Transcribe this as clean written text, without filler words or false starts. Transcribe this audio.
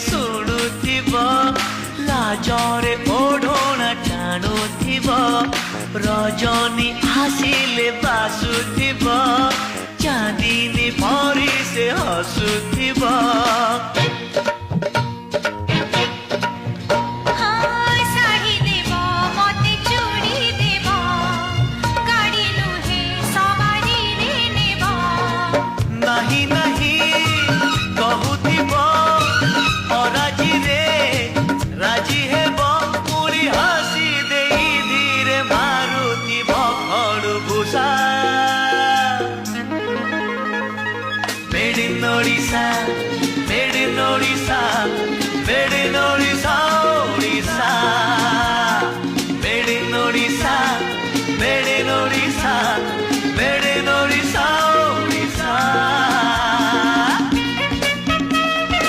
ଶୁଣୁଥିବ ଲାଜରେ ଓଢ଼ଣା ଟାଣୁଥିବ ରଜନୀ ଆସିଲେ ବାସୁଥିବ ଚାନ୍ଦିନୀ ପରି ସେ ହସୁଥିବ ନାହିଁ ନାହିଁ କହୁଥିବ ଅରାଜିରେ ରାଜି ହେବ ପୁଣି ହସି ଦେଇ ଧୀରେ ମାରୁଥିବ ଖଡ଼ୁଭୁଷା ମେଡ୍ ଇନ୍ ଓଡ଼ିଶା